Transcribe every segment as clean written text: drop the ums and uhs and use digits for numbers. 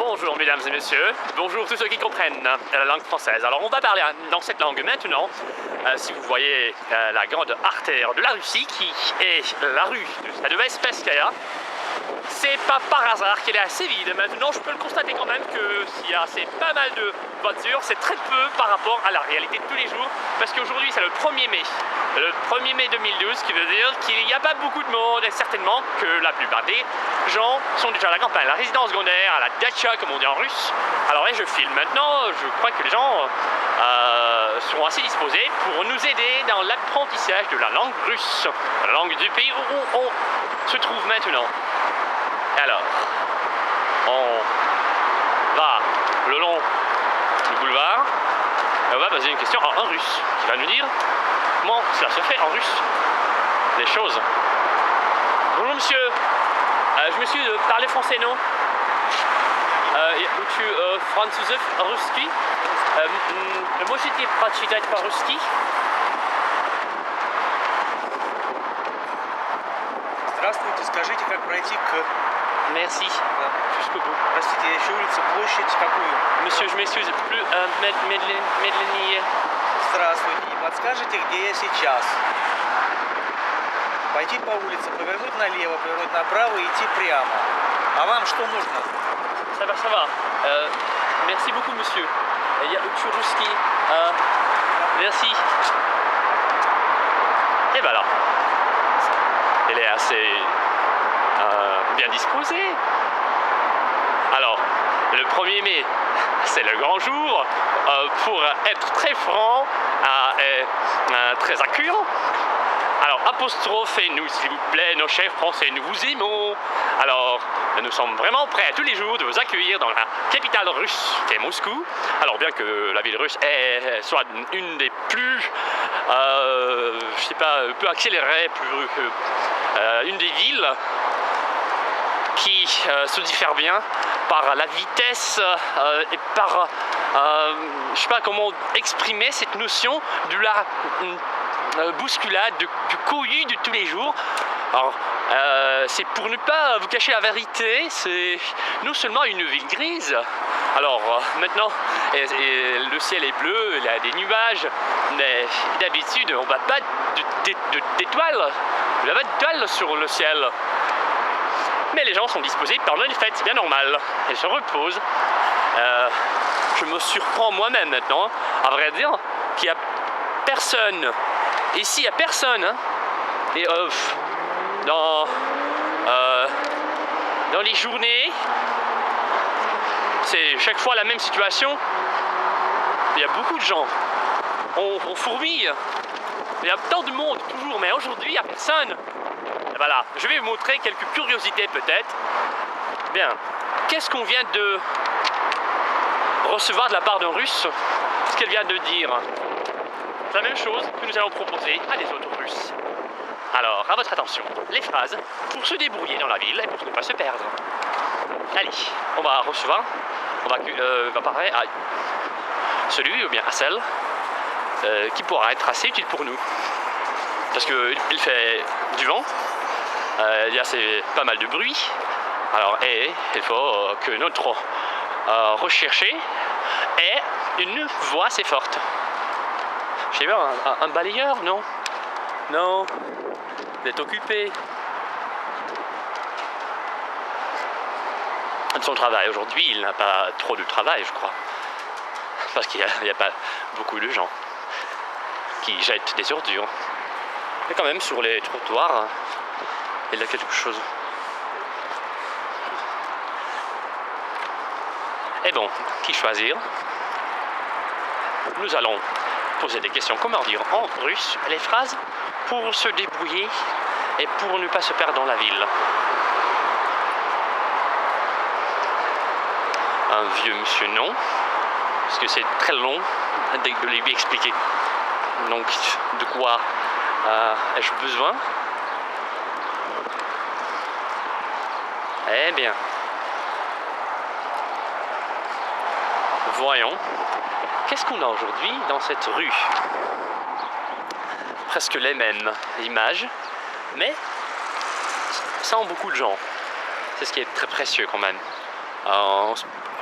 Bonjour mesdames et messieurs, bonjour tous ceux qui comprennent la langue française. Alors on va parler dans cette langue maintenant. Si vous voyez la grande artère de la Russie qui est la rue de Stadeveï-Spasskaya, c'est pas par hasard qu'elle est assez vide. Maintenant je peux le constater quand même que s'il y a assez pas mal de voitures, c'est très peu par rapport à la réalité de tous les jours. Parce qu'aujourd'hui c'est le 1er mai. Le 1er mai 2012, ce qui veut dire qu'il n'y a pas beaucoup de monde et certainement que la plupart des gens sont déjà à la campagne, la résidence secondaire, à la dacha comme on dit en russe. Alors je filme maintenant, je crois que les gens seront assez disposés pour nous aider dans l'apprentissage de la langue russe, la langue du pays où on se trouve maintenant. Alors, on va le long du boulevard et on va poser une question en russe qui va nous dire comment cela se fait en russe, les choses. Bonjour monsieur, je me suis parlé français, non? Учу французов, русский. Можете прочитать по-русски? Здравствуйте, скажите, как пройти к... Merci. Да. Jusqu'au bout. Простите, я ищу улицу, площадь какую? Monsieur, je m'excuse, plus медленнее. Здравствуйте, не подскажете, где я сейчас? Пойти по улице, повернуть налево, повернуть направо и идти прямо. А вам что нужно? Ça va, ça va. Merci beaucoup, monsieur. Я учу русский. Merci. Et voilà. Elle est assez bien disposée. Alors, le 1er mai, c'est le grand jour. Pour être très franc et très accueillant. Alors, apostrophez-nous, s'il vous plaît, nos chers Français, nous vous aimons. Alors, nous sommes vraiment prêts à tous les jours de vous accueillir dans la capitale russe, qui est Moscou. Alors, bien que la ville russe soit une des plus, je sais pas, peu accélérée, une des villes qui se diffère bien par la vitesse et par, je sais pas comment exprimer cette notion de la bousculade, du cohue de tous les jours. Alors, c'est pour ne pas vous cacher la vérité, c'est non seulement une ville grise. Alors maintenant, le ciel est bleu, il y a des nuages, mais d'habitude on ne voit pas d'étoiles, il n'y a pas d'étoiles sur le ciel. Mais les gens sont disposés pendant les fêtes, c'est bien normal, ils se reposent. Je me surprends moi-même maintenant, à vrai dire, qu'il n'y a personne. Ici, il n'y a personne. Hein. Et dans les journées, c'est chaque fois la même situation. Il y a beaucoup de gens. On fourmille. Il y a tant de monde toujours, mais aujourd'hui, il n'y a personne. Et voilà, je vais vous montrer quelques curiosités peut-être. Bien, qu'est-ce qu'on vient de recevoir de la part d'un Russe? Ce qu'elle vient de dire. C'est la même chose que nous allons proposer à des autres Russes. Alors, à votre attention, les phrases pour se débrouiller dans la ville et pour ne pas se perdre. Allez, on va recevoir, on va parler à celui ou bien à celle qui pourra être assez utile pour nous. Parce qu'il fait du vent, il y a pas mal de bruit, alors il faut que notre recherché ait une voix assez forte. Je sais pas, un balayeur, non? Non, vous êtes occupé. De son travail aujourd'hui, il n'a pas trop de travail, je crois. Parce qu'il n'y a pas beaucoup de gens qui jettent des ordures. Mais quand même, sur les trottoirs, il y a quelque chose. Et bon, qui choisir? Nous allons poser des questions, comment dire en russe, les phrases pour se débrouiller et pour ne pas se perdre dans la ville. Un vieux monsieur, non, parce que c'est très long de lui expliquer. Donc, de quoi ai-je besoin? Eh bien, voyons. Qu'est-ce qu'on a aujourd'hui dans cette rue? Presque les mêmes images, mais sans beaucoup de gens. C'est ce qui est très précieux quand même. on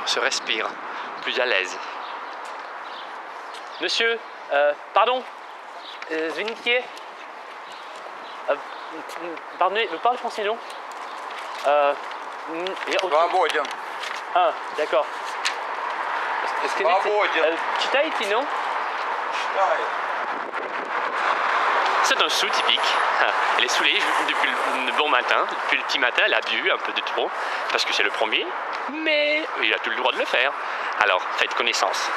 se respire plus à l'aise. Monsieur, pardon, Zvinitier, pardonnez, vous parlez français, non? Свободен. Ah, d'accord. Свободен. Читаете, non? C'est un sou typique. Elle est saoulée depuis le bon matin, depuis le petit matin, elle a bu un peu de trop, parce que c'est le premier, mais il a tout le droit de le faire. Alors, faites connaissance.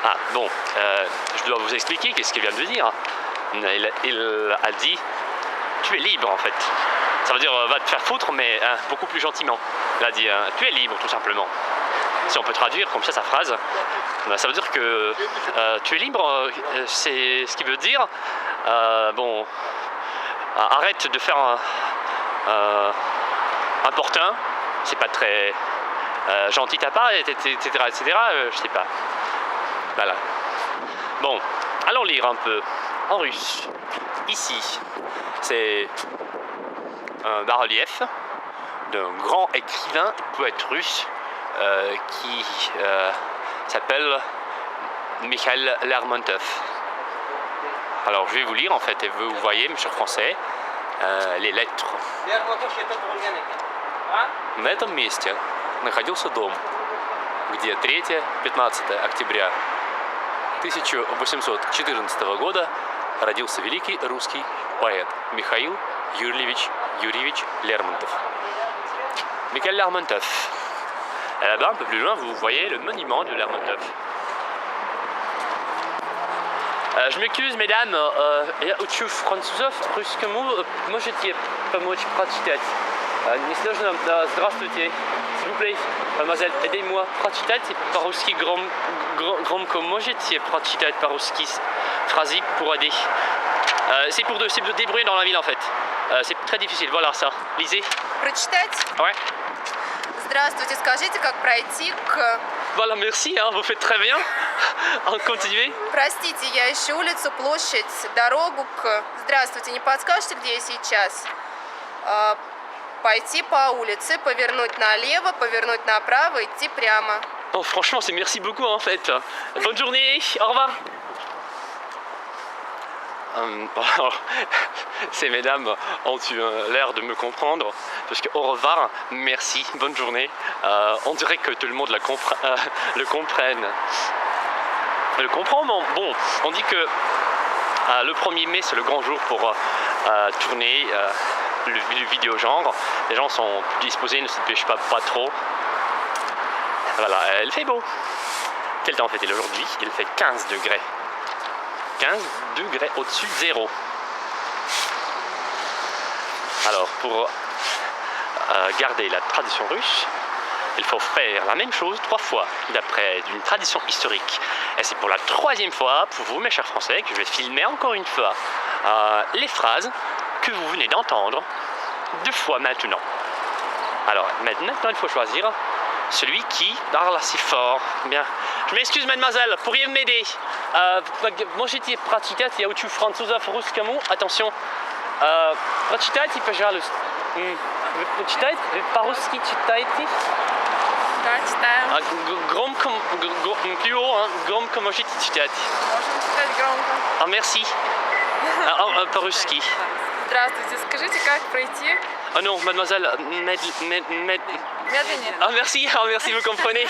Ah, bon, je dois vous expliquer qu'est-ce qu'il vient de dire. Il a dit, tu es libre en fait. Ça veut dire, va te faire foutre, mais beaucoup plus gentiment. Il a dit, tu es libre tout simplement. Si on peut traduire comme ça sa phrase, ça veut dire que tu es libre, c'est ce qui veut dire, bon, arrête de faire importun, c'est pas très gentil ta part, etc., je sais pas. Voilà. Bon, allons lire un peu en russe. Ici, c'est un bas-relief d'un grand écrivain, poète russe qui s'appelle Mikhail Lermontov. Alors je vais vous lire en fait, et vous voyez, monsieur français, les lettres. На этом месте находился дом, где 3-15 октября 1814 года родился великий русский поэт Mikhail Юрьевич Lermontov. Mikhail Lermontov. Et là-bas, un peu plus loin, vous voyez le monument de Lermontov. Je m'excuse, mesdames, я учу французов, русскому можете помочь прочитать? Не сложно, здравствуйте, s'il vous plaît, mademoiselle, aidez-moi прочитать по-русски громко можете прочитать по-русски пhrase pour aider. C'est pour débrouiller dans la ville en fait. C'est très difficile, voilà ça. Lisez. Прочитать? Ouais. Здравствуйте, скажите, как пройти к... Voilà, merci, hein, vous faites très bien. Continuez. Простите, я ищу улицу, площадь, дорогу к... Здравствуйте, не подскажете, где я сейчас? Пойти по улице, повернуть налево, повернуть направо, идти прямо. Oh, franchement, c'est merci beaucoup en fait. Bonne journée, au revoir. Ces mesdames ont eu l'air de me comprendre parce que au revoir, merci, bonne journée, on dirait que tout le monde le comprenne. Le comprend, bon, on dit que le 1er mai c'est le grand jour pour tourner le vidéo genre. Les gens sont plus disposés, ne se dépêchent pas trop. Voilà, il fait beau. Quel temps fait-il aujourd'hui? Il fait 15 degrés. 15 degrés au-dessus de zéro. Alors, pour garder la tradition russe, il faut faire la même chose 3 fois, d'après une tradition historique. Et c'est pour la 3e fois, pour vous, mes chers Français, que je vais filmer encore une fois les phrases que vous venez d'entendre 2 fois maintenant. Alors, maintenant, il faut choisir celui qui parle assez fort. Bien. Je m'excuse, mademoiselle, pourriez-vous m'aider? Можете прочитать, я учу французов русскому. Attention. Прочитайте, пожалуйста. Вы прочитаете? Вы по-русски читаете? Да, читаем. Громко, plus haut, hein, громко можете читать. Можем читать громко. Ah, merci. По-русски. Здравствуйте, скажите, как пройти? Ah non, mademoiselle, Медленнее. Ah merci, vous comprenez.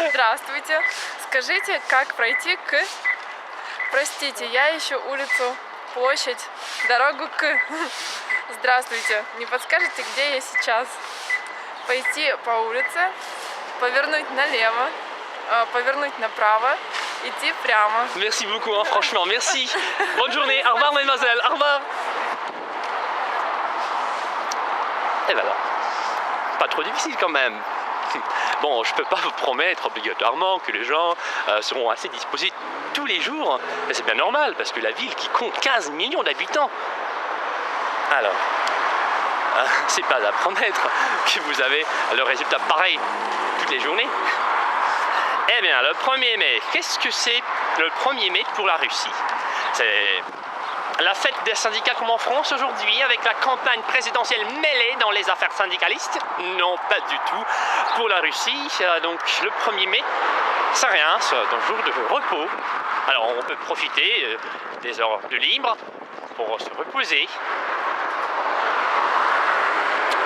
Здравствуйте, скажите, как пройти к... Простите, я ищу улицу, площадь, дорогу к... Здравствуйте, не подскажете, где я сейчас? Пойти по улице, повернуть налево, повернуть направо, идти прямо. Merci beaucoup, hein, franchement, merci. Bonne journée, au revoir mademoiselle, au revoir. Et voilà, pas trop difficile quand même. Bon, je peux pas vous promettre obligatoirement que les gens seront assez disposés tous les jours, mais c'est bien normal parce que la ville qui compte 15 millions d'habitants. Alors, c'est pas à promettre que vous avez le résultat pareil toutes les journées. Eh bien, le 1er mai, qu'est-ce que c'est le 1er mai pour la Russie. C'est la fête des syndicats comme en France aujourd'hui, avec la campagne présidentielle mêlée dans les affaires syndicalistes. Non, pas du tout. Pour la Russie, donc le 1er mai, c'est rien, c'est un jour de repos. Alors on peut profiter des heures de libre pour se reposer.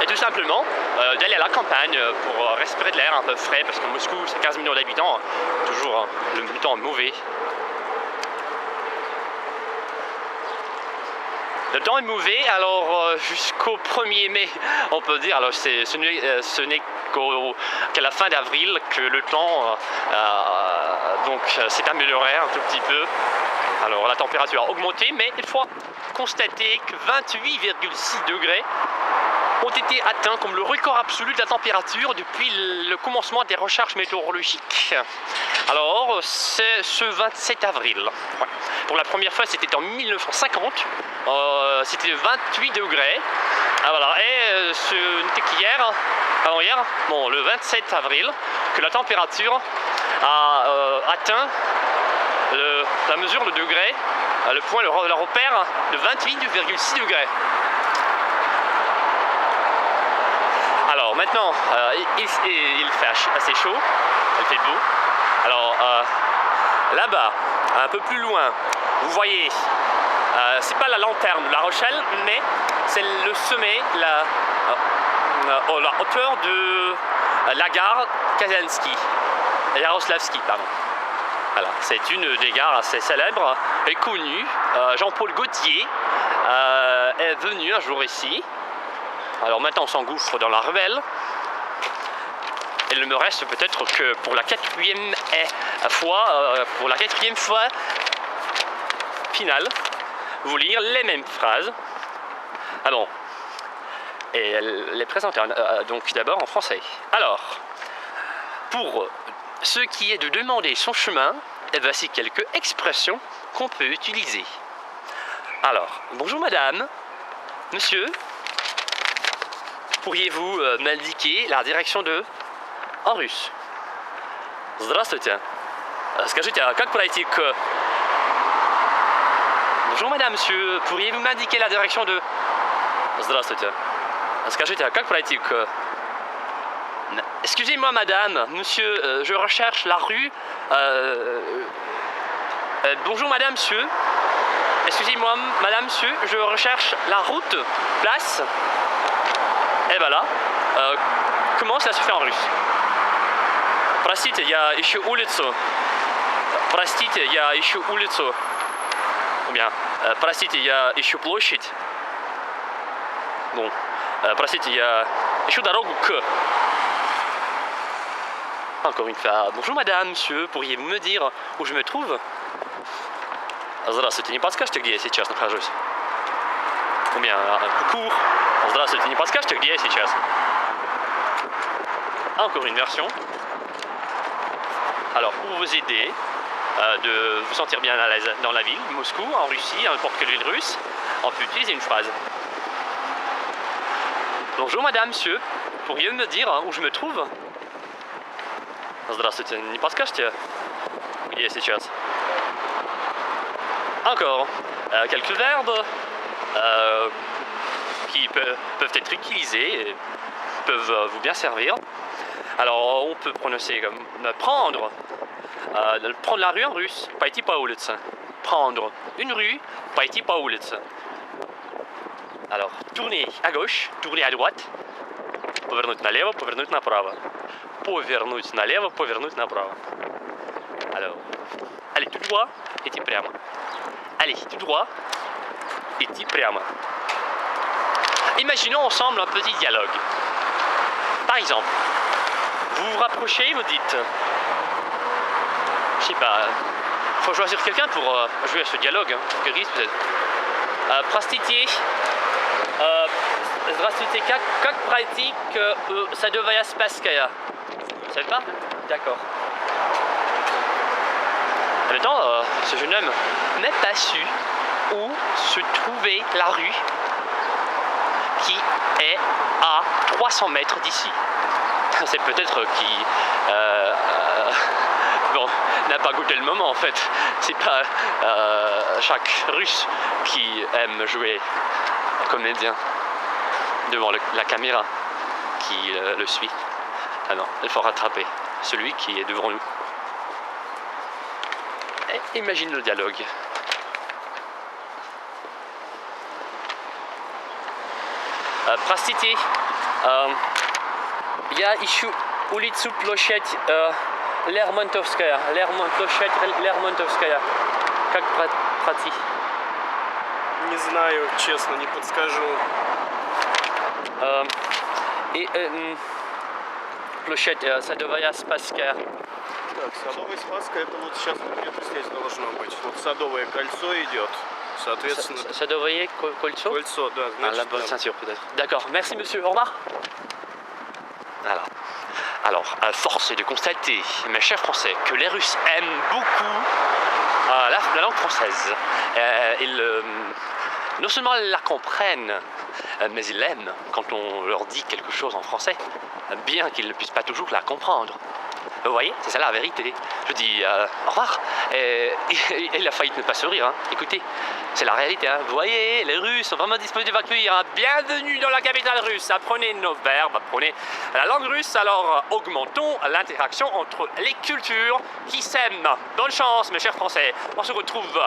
Et tout simplement d'aller à la campagne pour respirer de l'air un peu frais, parce que Moscou, c'est 15 millions d'habitants, toujours le temps mauvais. Le temps est mauvais, alors jusqu'au 1er mai, on peut dire, alors ce n'est qu'à la fin d'avril que le temps s'est amélioré un tout petit peu. Alors la température a augmenté, mais il faut constater que 28,6 degrés ont été atteints comme le record absolu de la température depuis le commencement des recherches météorologiques. Alors, c'est ce 27 avril. Ouais. Pour la première fois, c'était en 1950. C'était 28 degrés. Ah, voilà. Et ce n'était qu'hier, avant-hier, bon, le 27 avril, que la température a atteint la mesure de degrés, le point, le repère de 28,6 degrés. Alors maintenant, il fait assez chaud, il fait beau. Alors là-bas, un peu plus loin, vous voyez, c'est pas la lanterne de La Rochelle, mais c'est le sommet, la hauteur de la gare Yaroslavski, pardon. Voilà, c'est une des gares assez célèbres et connues. Jean-Paul Gaultier est venu un jour ici. Alors maintenant on s'engouffre dans la ruelle. Il ne me reste peut-être que pour la quatrième fois finale, vous lire les mêmes phrases. Ah bon. Et elle les présente donc d'abord en français. Alors, pour ce qui est de demander son chemin, voici quelques expressions qu'on peut utiliser. Alors, bonjour madame, monsieur. Pourriez-vous m'indiquer la direction de... En russe. Здравствуйте. Скажите, как пройти к... Bonjour madame, monsieur. Pourriez-vous m'indiquer la direction de... Здравствуйте. Скажите, как пройти к... Excusez-moi madame, monsieur, je recherche la rue... bonjour madame, monsieur. Excusez-moi madame, monsieur, je recherche la route, place... Et voilà. Comment ça se fait en russe? Простите, я ищу улицу. Простите, я ищу улицу. Ou bien, простите, я ищу площадь. Bon, простите, я ищу дорогу к. Encore une fois, bonjour madame, monsieur, pourriez-vous me dire où je me trouve? Здравствуйте, не подскажете, где я сейчас нахожусь? Ou bien, coucou. Здравствуйте, не подскажете, где я сейчас? Encore une version. Alors, pour vous aider de vous sentir bien à l'aise dans la ville, Moscou, en Russie, n'importe quelle ville russe, on peut utiliser une phrase. Bonjour madame, monsieur, pourriez-vous me dire où je me trouve? Здравствуйте, не подскажете, где я сейчас? Encore, quelques verbes qui peuvent être utilisés et peuvent vous bien servir. Alors on peut prononcer comme prendre la rue en russe, пойти по улице. Prendre une rue, пойти по улице. Alors tourner à gauche, tourner à droite, повернуть налево, повернуть направо. Повернуть налево, повернуть направо. Alors, allez tout droit, идти прямо. Allez tout droit, идти прямо. Imaginons ensemble un petit dialogue. Par exemple, vous vous rapprochez, vous dites, je sais pas, faut choisir quelqu'un pour jouer à ce dialogue, peut-être. Простите, здравствуйте, как пройти к Садовая Спасская? Vous savez pas? D'accord. En même temps, ce jeune homme n'a pas su où se trouvait la rue qui est à 300 mètres d'ici. C'est peut-être bon, n'a pas goûté le moment en fait. C'est pas chaque Russe qui aime jouer comédien devant la caméra qui le suit. Ah non, il faut rattraper celui qui est devant nous. Et imagine le dialogue. Простите, я ищу улицу площадь Лермонтовская. Площадь Лермонтовская. Как пройти? Не знаю, честно, не подскажу. И площадь Садовая Спасская. Так, Садовая Спасская, это вот сейчас где-то здесь должно быть. Вот Садовое кольцо идет. Соответственно, Садовое кольцо? кольцо, да, Ah, la значит, bonne там. ceinture peut-être. D'accord, merci monsieur, au revoir. Alors, force est de constater, mes chers Français, que les Russes aiment beaucoup la langue française. Non seulement ils la comprennent, mais ils l'aiment quand on leur dit quelque chose en français, bien qu'ils ne puissent pas toujours la comprendre. Vous voyez, c'est ça la vérité. Je dis au revoir, et il a failli ne pas sourire, hein. Écoutez, c'est la réalité, hein. Vous voyez, les Russes sont vraiment disposés à accueillir, hein. Bienvenue dans la capitale russe, apprenez nos verbes, apprenez la langue russe, alors augmentons l'interaction entre les cultures qui s'aiment. Bonne chance mes chers Français, on se retrouve